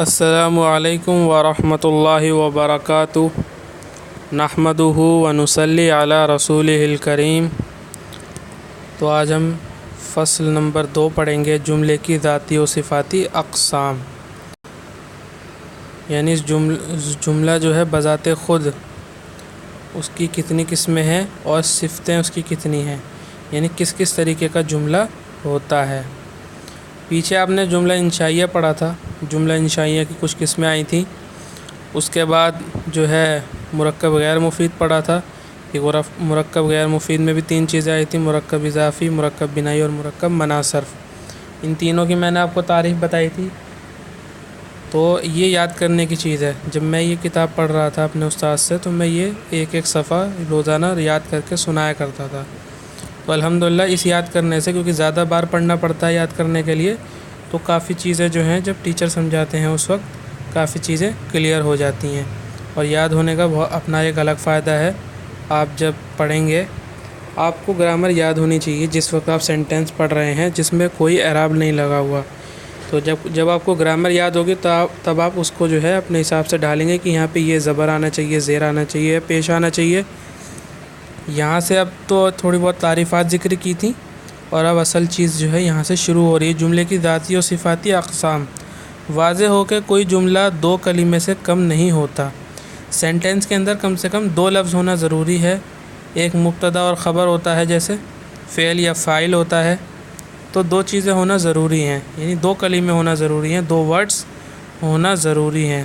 السلام علیکم ورحمۃ اللہ وبرکاتہ نحمدہ ونصلی علی رسولہ الکریم۔ تو آج ہم فصل نمبر 2 پڑھیں گے، جملے کی ذاتی و صفاتی اقسام، یعنی جملہ جو ہے بذات خود اس کی کتنی قسمیں ہیں اور صفتیں اس کی کتنی ہیں، یعنی کس کس طریقے کا جملہ ہوتا ہے۔ پیچھے آپ نے جملہ انشائیہ پڑھا تھا، جملہ انشائیہ کی کچھ قسمیں آئی تھیں۔ اس کے بعد جو ہے مرکب غیر مفید پڑھا تھا کہ مرکب غیر مفید میں بھی 3 چیزیں آئی تھیں، مرکب اضافی، مرکب بنائی اور مرکب مناصرف۔ ان تینوں کی میں نے آپ کو تعریف بتائی تھی۔ تو یہ یاد کرنے کی چیز ہے، جب میں یہ کتاب پڑھ رہا تھا اپنے استاد سے تو میں یہ ایک ایک صفحہ روزانہ یاد کر کے سنایا کرتا تھا۔ تو الحمدللہ اس یاد کرنے سے، کیونکہ زیادہ بار پڑھنا پڑتا ہے یاد کرنے کے لیے، تو کافی چیزیں جو ہیں جب ٹیچر سمجھاتے ہیں اس وقت کافی چیزیں کلیئر ہو جاتی ہیں، اور یاد ہونے کا اپنا ایک الگ فائدہ ہے۔ آپ جب پڑھیں گے آپ کو گرامر یاد ہونی چاہیے جس وقت آپ سینٹینس پڑھ رہے ہیں جس میں کوئی اعراب نہیں لگا ہوا۔ تو جب آپ کو گرامر یاد ہوگی تو تب آپ اس کو جو ہے اپنے حساب سے ڈالیں گے کہ یہاں پہ یہ زبر آنا چاہیے، زیر آنا چاہیے، پیش آنا چاہیے۔ یہاں سے اب تو تھوڑی بہت تعریفات ذکر کی تھیں، اور اب اصل چیز جو ہے یہاں سے شروع ہو رہی ہے، جملے کی ذاتی و صفاتی اقسام۔ واضح ہو کہ کوئی جملہ 2 کلمے سے کم نہیں ہوتا۔ سینٹینس کے اندر کم سے کم 2 لفظ ہونا ضروری ہے، ایک مبتدا اور خبر ہوتا ہے، جیسے فعل یا فاعل ہوتا ہے، تو 2 چیزیں ہونا ضروری ہیں، یعنی 2 کلمے ہونا ضروری ہیں، 2 ورڈز ہونا ضروری ہیں۔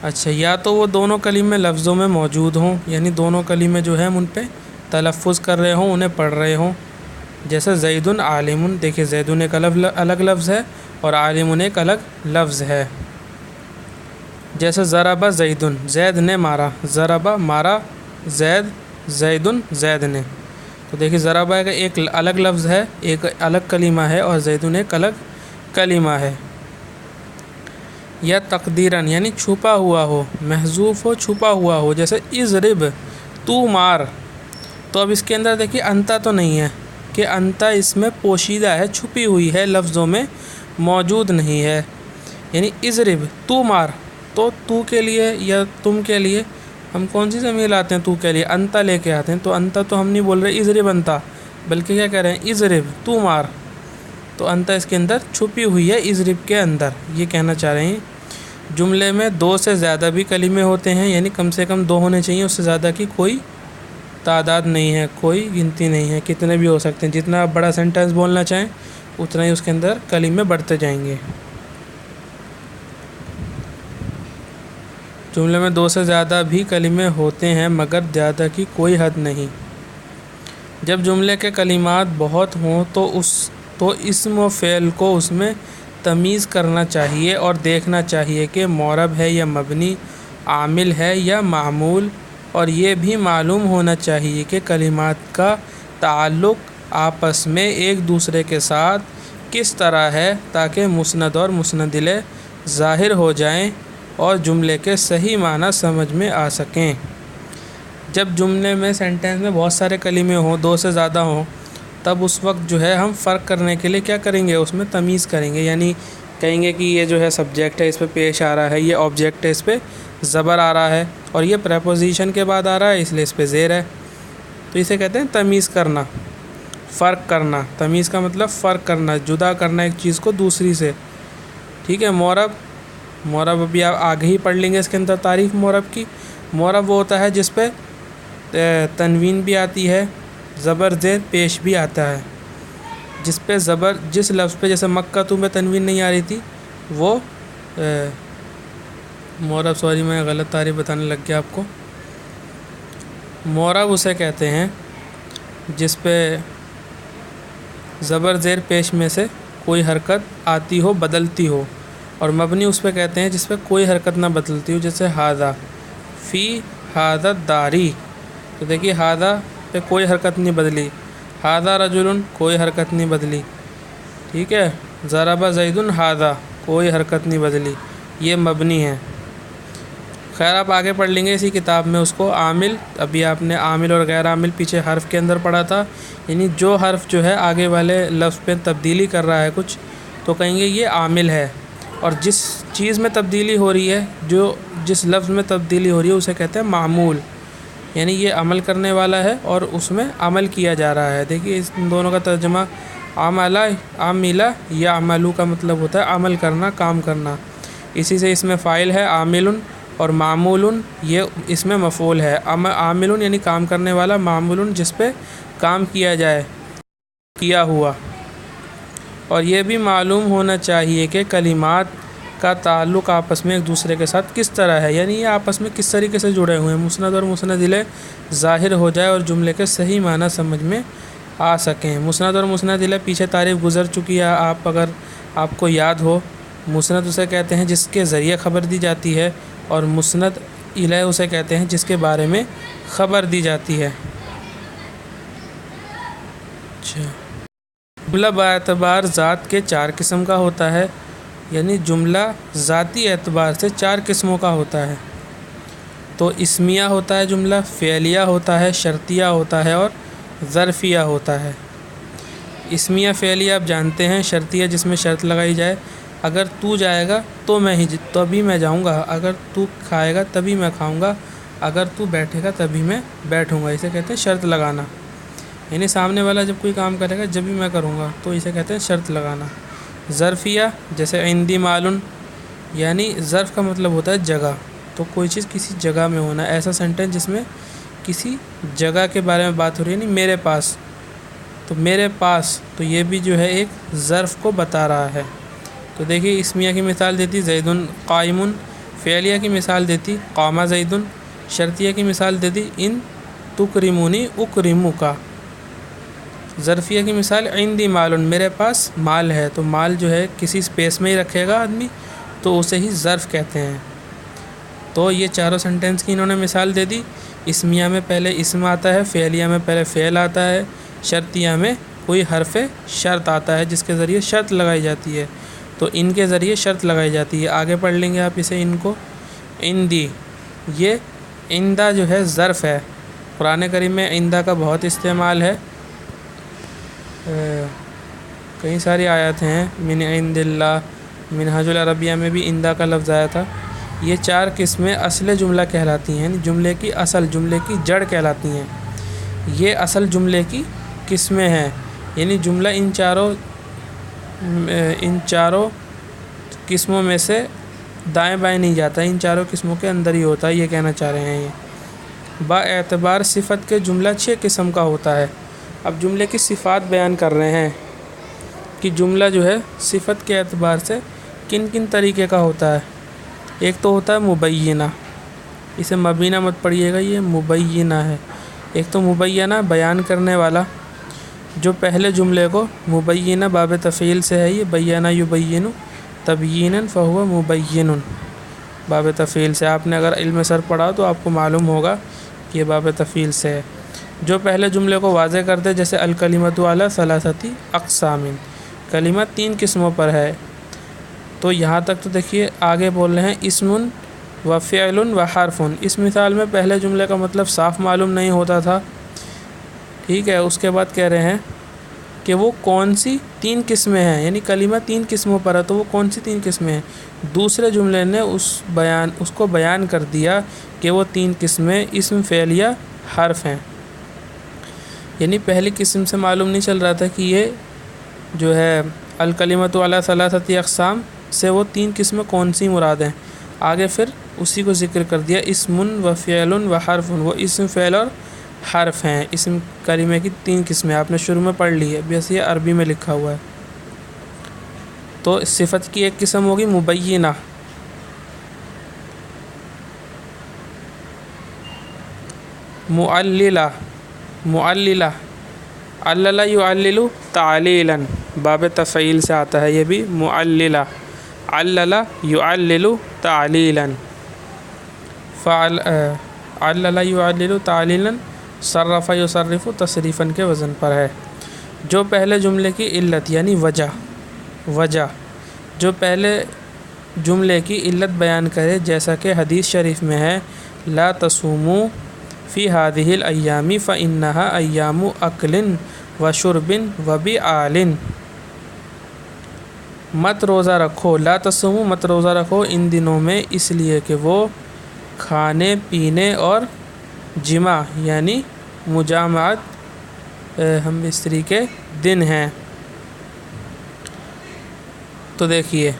اچھا، یا تو وہ دونوں کلمے لفظوں میں موجود ہوں، یعنی دونوں کلمے جو ہیں ان پہ تلفظ کر رہے ہوں، انہیں پڑھ رہے ہوں، جیسے زیدن عالم۔ دیکھیں زیدن ایک الگ لفظ ہے اور عالم ایک الگ لفظ ہے۔ جیسے ضرب زیدن، زید نے مارا، ضرب مارا زید، زیدن زید نے۔ تو دیکھیں ضرب ایک الگ لفظ ہے، ایک الگ کلمہ ہے، اور زیدن ایک الگ کلمہ ہے۔ یا تقدیراً یعنی چھپا ہوا ہو، محذوف ہو، چھپا ہوا ہو، جیسے اضرب تو مار۔ تو اب اس کے اندر دیکھیے انتا تو نہیں ہے، کہ انتا اس میں پوشیدہ ہے، چھپی ہوئی ہے، لفظوں میں موجود نہیں ہے۔ یعنی اضرب تو مار، تو تو کے لیے یا تم کے لیے ہم کون سی ضمیر لاتے ہیں؟ تو کے لیے انتا لے کے آتے ہیں، تو انتا تو ہم نہیں بول رہے اضرب انتا، بلکہ کیا کہہ رہے ہیں؟ اضرب تو مار۔ تو انتا اس کے اندر چھپی ہوئی ہے اضرب کے اندر، یہ کہنا چاہ رہے ہیں۔ جملے میں 2 سے زیادہ بھی کلمے ہوتے ہیں، یعنی کم سے کم 2 ہونے چاہیے، اس سے زیادہ کی کوئی تعداد نہیں ہے، کوئی گنتی نہیں ہے، کتنے بھی ہو سکتے ہیں۔ جتنا آپ بڑا سینٹینس بولنا چاہیں اتنا ہی اس کے اندر کلمے بڑھتے جائیں گے۔ جملے میں 2 سے زیادہ بھی کلمے ہوتے ہیں، مگر زیادہ کی کوئی حد نہیں۔ جب جملے کے کلمات بہت ہوں تو اسم و فعل کو اس میں تمیز کرنا چاہیے اور دیکھنا چاہیے کہ معرب ہے یا مبنی، عامل ہے یا معمول، اور یہ بھی معلوم ہونا چاہیے کہ کلمات کا تعلق آپس میں ایک دوسرے کے ساتھ کس طرح ہے، تاکہ مسند اور مسند الیہ ظاہر ہو جائیں اور جملے کے صحیح معنی سمجھ میں آ سکیں۔ جب جملے میں سینٹینس میں بہت سارے کلمے ہوں، 2 سے زیادہ ہوں، تب اس وقت جو ہے ہم فرق کرنے کے لیے کیا کریں گے؟ اس میں تمیز کریں گے، یعنی کہیں گے کہ یہ جو ہے سبجیکٹ ہے، اس پہ پیش آ رہا ہے، یہ آبجیکٹ ہے، اس پہ زبر آ رہا ہے، اور یہ پریپوزیشن کے بعد آ رہا ہے، اس لیے اس پہ زیر ہے۔ تو اسے کہتے ہیں تمیز کرنا، فرق کرنا۔ تمیز کا مطلب فرق کرنا، جدا کرنا ایک چیز کو دوسری سے۔ ٹھیک ہے۔ معرب ابھی آپ آگے ہی پڑھ لیں گے، اس کے اندر تعریف معرب کی۔ معرب وہ ہوتا ہے جس پہ تنوین بھی آتی ہے، زبر زیر پیش بھی آتا ہے، جس لفظ پہ جیسے مکہ میں تنوین نہیں آ رہی تھی وہ معرب، سوری میں غلط تعریف بتانے لگ گیا آپ کو۔ معرب اسے کہتے ہیں جس پہ زبر زیر پیش میں سے کوئی حرکت آتی ہو، بدلتی ہو، اور مبنی اس پہ کہتے ہیں جس پہ کوئی حرکت نہ بدلتی ہو، جیسے ھذا فی ھذا الداری۔ تو دیکھیے ھذا پہ کوئی حرکت نہیں بدلی، ھذا رجل کوئی حرکت نہیں بدلی، ٹھیک ہے۔ ضرب زید ھذا کوئی حرکت نہیں بدلی، یہ مبنی ہے۔ خیر آپ آگے پڑھ لیں گے اسی کتاب میں اس کو۔ عامل، ابھی آپ نے عامل اور غیر عامل پیچھے حرف کے اندر پڑھا تھا، یعنی جو حرف جو ہے آگے والے لفظ پہ تبدیلی کر رہا ہے کچھ، تو کہیں گے یہ عامل ہے، اور جس چیز میں تبدیلی ہو رہی ہے، جس لفظ میں تبدیلی ہو رہی ہے اسے کہتے ہیں معمول، یعنی یہ عمل کرنے والا ہے اور اس میں عمل کیا جا رہا ہے۔ دیکھیے اس دونوں کا ترجمہ عاملہ یا عملو کا مطلب ہوتا ہے عمل کرنا، کام کرنا۔ اسی سے اس میں فاعل ہے عامل، اور معمول یہ اس میں مفعول ہے۔ عامل یعنی کام کرنے والا، معمول جس پہ کام کیا جائے، کیا ہوا۔ اور یہ بھی معلوم ہونا چاہیے کہ کلمات کا تعلق آپس میں ایک دوسرے کے ساتھ کس طرح ہے، یعنی یہ آپس میں کس طریقے سے جڑے ہوئے ہیں، مسند اور مسند الیہ ظاہر ہو جائے اور جملے کے صحیح معنی سمجھ میں آ سکیں۔ مسند اور مسند الیہ پیچھے تعریف گزر چکی ہے، اگر آپ کو یاد ہو، مسند اسے کہتے ہیں جس کے ذریعے خبر دی جاتی ہے، اور مسند الیہ اسے کہتے ہیں جس کے بارے میں خبر دی جاتی ہے۔ جملہ باعتبار ذات کے 4 قسم کا ہوتا ہے، یعنی جملہ ذاتی اعتبار سے 4 قسموں کا ہوتا ہے۔ تو اسمیہ ہوتا ہے جملہ، فعلیہ ہوتا ہے، شرطیہ ہوتا ہے، اور ظرفیہ ہوتا ہے۔ اسمیہ فعلیہ آپ جانتے ہیں، شرطیہ جس میں شرط لگائی جائے، اگر تو جائے گا تو تبھی میں جاؤں گا، اگر تو کھائے گا تبھی میں کھاؤں گا، اگر تو بیٹھے گا تبھی میں بیٹھوں گا، اسے کہتے ہیں شرط لگانا۔ یعنی سامنے والا جب کوئی کام کرے گا جب بھی میں کروں گا تو اسے کہتے ہیں شرط لگانا۔ ظرفیہ جیسے عندی مالن، یعنی ظرف کا مطلب ہوتا ہے جگہ، تو کوئی چیز کسی جگہ میں ہونا، ایسا سینٹینس جس میں کسی جگہ کے بارے میں بات ہو رہی ہے، یعنی میرے پاس، تو میرے پاس، تو یہ بھی جو ہے ایک ظرف کو بتا رہا ہے۔ تو دیکھیے اسمیہ کی مثال دیتی زید قائم، فعلیہ کی مثال دیتی قام زید، شرطیہ کی مثال دیتی ان تکرمونی اکرمک۔ ظرفیہ کی مثال عندی مال، میرے پاس مال ہے، تو مال جو ہے کسی اسپیس میں ہی رکھے گا آدمی تو اسے ہی ظرف کہتے ہیں۔ تو یہ چاروں سینٹینس کی انہوں نے مثال دے دی۔ اسمیہ میں پہلے اسم آتا ہے، فعلیہ میں پہلے فعل آتا ہے، شرطیہ میں کوئی حرف شرط آتا ہے جس کے ذریعے شرط لگائی جاتی ہے، تو ان کے ذریعے شرط لگائی جاتی ہے۔ آگے پڑھ لیں گے آپ اسے، ان کو عندی، یہ عندہ جو ہے ظرف ہے، قرآن کریم میں عندہ کا بہت استعمال ہے، کئی ساری آیات ہیں، من عند اللہ، منہاج العربیہ میں بھی عندہ کا لفظ آیا تھا۔ یہ 4 قسمیں اصل جملہ کہلاتی ہیں، جملے کی اصل، جملے کی جڑ کہلاتی ہیں۔ یہ اصل جملے کی قسمیں ہیں، یعنی جملہ ان چاروں قسموں میں سے دائیں بائیں نہیں جاتا، ان چاروں قسموں کے اندر ہی ہوتا ہے، یہ کہنا چاہ رہے ہیں یہ۔ با اعتبار صفت کے جملہ 6 قسم کا ہوتا ہے۔ اب جملے کی صفات بیان کر رہے ہیں کہ جملہ جو ہے صفت کے اعتبار سے کن کن طریقے کا ہوتا ہے۔ ایک تو ہوتا ہے مبینہ، اسے مبینہ مت پڑھیے گا، یہ مبینہ ہے۔ ایک تو مبینہ بیان کرنے والا، جو پہلے جملے کو مبینہ باب تفعیل سے ہے، یہ بیانہ یبین تبیینا فہو مبین، باب تفعیل سے۔ آپ نے اگر علم سر پڑھا تو آپ کو معلوم ہوگا کہ یہ باب تفعیل سے ہے، جو پہلے جملے کو واضح کرتے، جیسے الکلمۃ علی ثلاثۃ اقسام، کلمہ 3 قسموں پر ہے۔ تو یہاں تک تو دیکھیے، آگے بول رہے ہیں اسم و فعل و حرف۔ اس مثال میں پہلے جملے کا مطلب صاف معلوم نہیں ہوتا تھا، ٹھیک ہے۔ اس کے بعد کہہ رہے ہیں کہ وہ کون سی 3 قسمیں ہیں، یعنی کلمہ 3 قسموں پر ہے، تو وہ کون سی 3 قسمیں ہیں۔ دوسرے جملے نے اس کو بیان کر دیا کہ وہ 3 قسمیں اسم، فعل یا حرف ہیں۔ یعنی پہلی قسم سے معلوم نہیں چل رہا تھا کہ یہ جو ہے الکلمۃ علی ثلاثۃ اقسام سے وہ 3 قسمیں کون سی مراد ہیں۔ آگے پھر اسی کو ذکر کر دیا، اسم و فعل و حرف، وہ اسم، فعل اور حرف ہیں۔ اسم کلمے کی 3 قسمیں آپ نے شروع میں پڑھ لی ہے، بس یہ عربی میں لکھا ہوا ہے۔ تو صفت کی ایک قسم ہوگی مبینہ، معللہ، علل یعلل تعلیلا، باب تفعیل سے آتا ہے، یہ بھی معللہ، علل یعلل تعلیلا، علل یعلل تعلیلا، صرف یصرف تصریفاً کے وزن پر ہے۔ جو پہلے جملے کی علت یعنی وجہ جو پہلے جملے کی علت بیان کرے، جیسا کہ حدیث شریف میں ہے، لا تصوموا فی هذه الایام فانها ایام اکل و شرب و بعال، مت روزہ رکھو، لا تصوموا مت روزہ رکھو ان دنوں میں، اس لیے کہ وہ کھانے پینے اور جمع یعنی مجامعت ہم استری کے دن ہیں۔ تو دیکھیے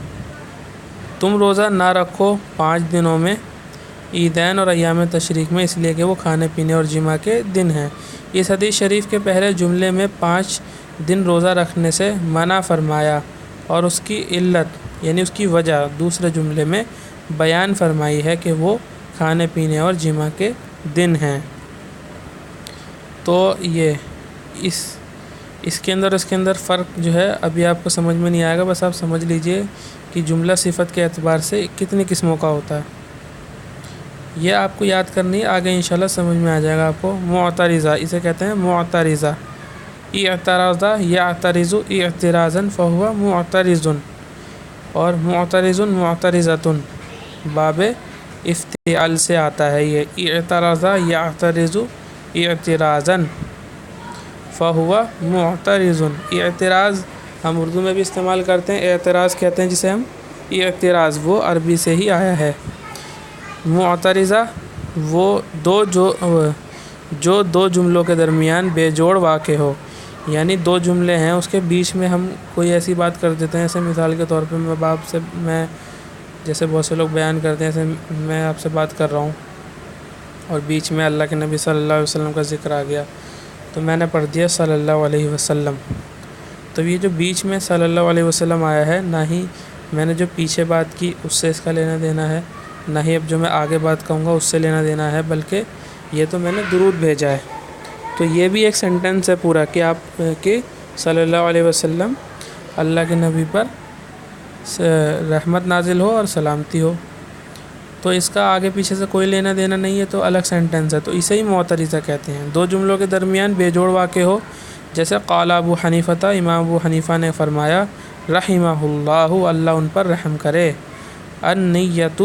تم روزہ نہ رکھو 5 دنوں میں، عیدین اور ایام تشریق میں، اس لیے کہ وہ کھانے پینے اور جمع کے دن ہیں۔ اس حدیث شریف کے پہلے جملے میں 5 دن روزہ رکھنے سے منع فرمایا اور اس کی علت یعنی اس کی وجہ دوسرے جملے میں بیان فرمائی ہے کہ وہ کھانے پینے اور جمع کے دن ہیں۔ تو یہ اس کے اندر فرق جو ہے ابھی آپ کو سمجھ میں نہیں آئے گا، بس آپ سمجھ لیجئے کہ جملہ صفت کے اعتبار سے کتنی قسموں کا ہوتا ہے، یہ آپ کو یاد کرنی ہے، آگے انشاءاللہ سمجھ میں آ جائے گا آپ کو۔ معترضہ اسے کہتے ہیں معترضہ، اعتراضہ یعترض اعتراضا فہو معترض، اور معترض معترضۃ باب افتعال سے آتا ہے، یہ اعتراضہ یعترض اعتراضا فہو معترض۔ اعتراض ہم اردو میں بھی استعمال کرتے ہیں، اعتراض کہتے ہیں جسے ہم، اعتراض وہ عربی سے ہی آیا ہے۔ معترضہ وہ جو دو جملوں کے درمیان بے جوڑ واقع ہو، یعنی 2 جملے ہیں اس کے بیچ میں ہم کوئی ایسی بات کر دیتے ہیں، جیسے مثال کے طور پہ میں جیسے بہت سے لوگ بیان کرتے ہیں، جیسے میں آپ سے بات کر رہا ہوں اور بیچ میں اللہ کے نبی صلی اللہ علیہ وسلم کا ذکر آ گیا تو میں نے پڑھ دیا صلی اللہ علیہ وسلم، تو یہ جو بیچ میں صلی اللہ علیہ وسلم آیا ہے، نہ ہی میں نے جو پیچھے بات کی اس سے اس کا لینا دینا ہے، نہ ہی اب جو میں آگے بات کہوں گا اس سے لینا دینا ہے، بلکہ یہ تو میں نے درود بھیجا ہے۔ تو یہ بھی ایک سینٹنس ہے پورا کہ آپ کہ صلی اللہ علیہ وسلم اللہ کے نبی پر رحمت نازل ہو اور سلامتی ہو، تو اس کا آگے پیچھے سے کوئی لینا دینا نہیں ہے، تو الگ سینٹنس ہے، تو اسے ہی معترضہ کہتے ہیں۔ 2 جملوں کے درمیان بے جوڑ واقع ہو، جیسے قال ابو حنیفہ، امام ابو حنیفہ نے فرمایا رحمہ اللہ، اللہ ان پر رحم کرے، النیۃ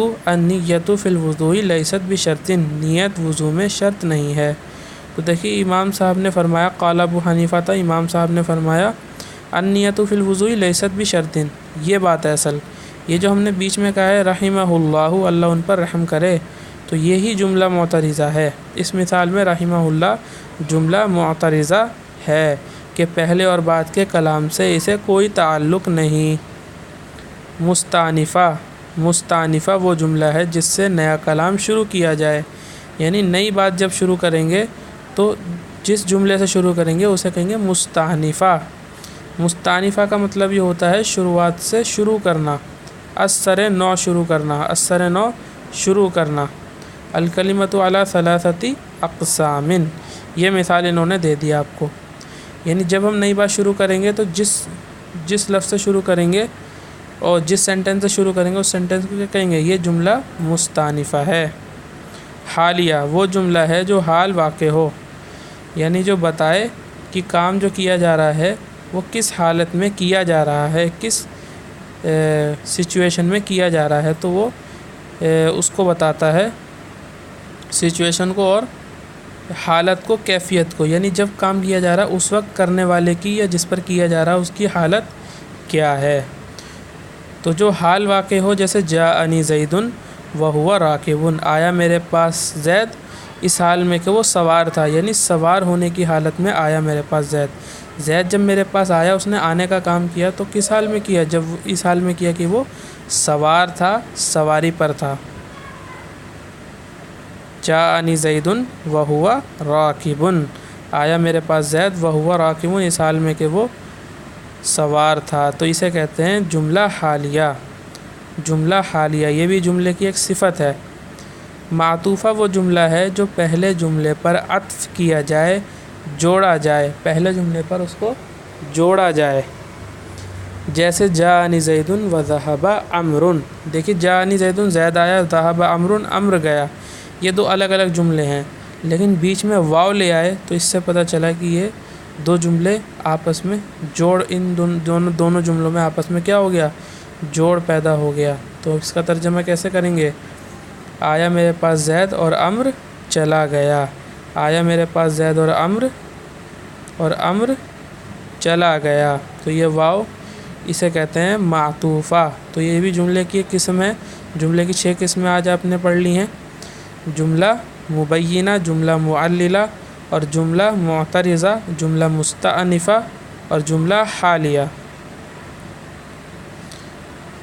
فی الوضوء لیست بشرط، نیت وضو میں شرط نہیں ہے۔ تو دیکھیے امام صاحب نے فرمایا، قال ابو حنیفہ تھا، امام صاحب نے فرمایا النیۃ فی الوضوء لیست بشرط، یہ بات ہے اصل، یہ جو ہم نے بیچ میں کہا ہے رحمہ اللہ، اللہ ان پر رحم کرے، تو یہی جملہ معترضہ ہے۔ اس مثال میں رحمہ اللہ جملہ معترضہ ہے کہ پہلے اور بعد کے کلام سے اسے کوئی تعلق نہیں۔ مستانفہ وہ جملہ ہے جس سے نیا کلام شروع کیا جائے، یعنی نئی بات جب شروع کریں گے تو جس جملے سے شروع کریں گے اسے کہیں گے مستانفہ۔ مستانفہ کا مطلب یہ ہوتا ہے شروعات سے شروع کرنا، اثر نو شروع کرنا، اثر نو شروع کرنا۔ الکلمۃ علی 3 اقسام، یہ مثال انہوں نے دے دیا آپ کو، یعنی جب ہم نئی بات شروع کریں گے تو جس لفظ سے شروع کریں گے اور جس سینٹنس سے شروع کریں گے اس سینٹنس کو کیا کہیں گے، یہ جملہ مستانفہ ہے۔ حالیہ وہ جملہ ہے جو حال واقع ہو، یعنی جو بتائے کہ کام جو کیا جا رہا ہے وہ کس حالت میں کیا جا رہا ہے، کس سچویشن میں کیا جا رہا ہے، تو وہ اس کو بتاتا ہے، سچویشن کو اور حالت کو، کیفیت کو، یعنی جب کام کیا جا رہا ہے اس وقت کرنے والے کی یا جس پر کیا جا رہا ہے اس کی حالت کیا ہے۔ تو جو حال واقع ہو، جیسے جاءنی زید وہو راکب، آیا میرے پاس زید اس حال میں کہ وہ سوار تھا، یعنی سوار ہونے کی حالت میں آیا میرے پاس زید جب میرے پاس آیا اس نے آنے کا کام کیا تو کس حال میں کیا، جب اس حال میں کیا کہ وہ سوار تھا، سواری پر تھا۔ جاءنی زید وہو راکب، آیا میرے پاس زید وہو راکب، اس حال میں کہ وہ سوار تھا، تو اسے کہتے ہیں جملہ حالیہ۔ جملہ حالیہ یہ بھی جملے کی ایک صفت ہے۔ معطوفہ وہ جملہ ہے جو پہلے جملے پر عطف کیا جائے، جوڑا جائے، پہلے جملے پر اس کو جوڑا جائے، جیسے جاءنی زید وذهب عمرو، دیکھیے جاءنی زید زید آیا، ذهب عمرو عمرو گیا، یہ 2 الگ الگ جملے ہیں، لیکن بیچ میں واو لے آئے تو اس سے پتہ چلا کہ یہ 2 جملے آپس میں جوڑ، ان دونوں جملوں میں آپس میں کیا ہو گیا، جوڑ پیدا ہو گیا۔ تو اس کا ترجمہ کیسے کریں گے، آیا میرے پاس زید اور عمرو چلا گیا، آیا میرے پاس زید اور عمرو چلا گیا، تو یہ واو اسے کہتے ہیں معطوفہ۔ تو یہ بھی جملے کی ایک قسم ہے۔ جملے کی 6 قسمیں آج آپ نے پڑھ لی ہیں: جملہ مبینہ، جملہ معللہ، اور جملہ معترضہ، جملہ مستأنفہ، اور جملہ حالیہ،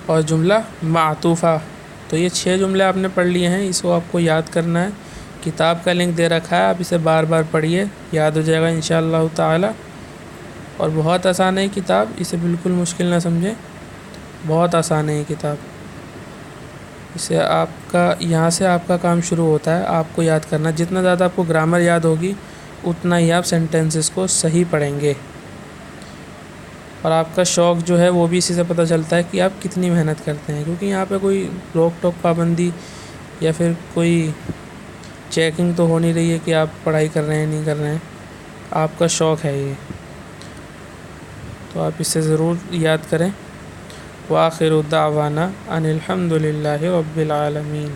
اور جملہ معطوفہ۔ تو یہ 6 جملے آپ نے پڑھ لیے ہیں، اس کو آپ کو یاد کرنا ہے۔ کتاب کا لنک دے رکھا ہے، آپ اسے بار بار پڑھیے، یاد ہو جائے گا انشاءاللہ تعالی۔ اور بہت آسان ہے یہ کتاب، اسے بالکل مشکل نہ سمجھیں، بہت آسان ہے یہ کتاب۔ اسے آپ کا یہاں سے آپ کا کام شروع ہوتا ہے، آپ کو یاد کرنا۔ جتنا زیادہ آپ کو گرامر یاد ہوگی اتنا ہی آپ سینٹنسز کو صحیح پڑھیں گے، اور آپ کا شوق جو ہے وہ بھی اسی سے پتہ چلتا ہے کہ آپ کتنی محنت کرتے ہیں، کیونکہ یہاں پہ کوئی روک ٹوک پابندی یا پھر کوئی چیکنگ تو ہو نہیں رہی ہے کہ آپ پڑھائی کر رہے ہیں نہیں کر رہے ہیں، آپ کا شوق ہے یہ، تو آپ اسے ضرور یاد کریں۔ وآخر دعوانا ان الحمد للہ رب العالمین۔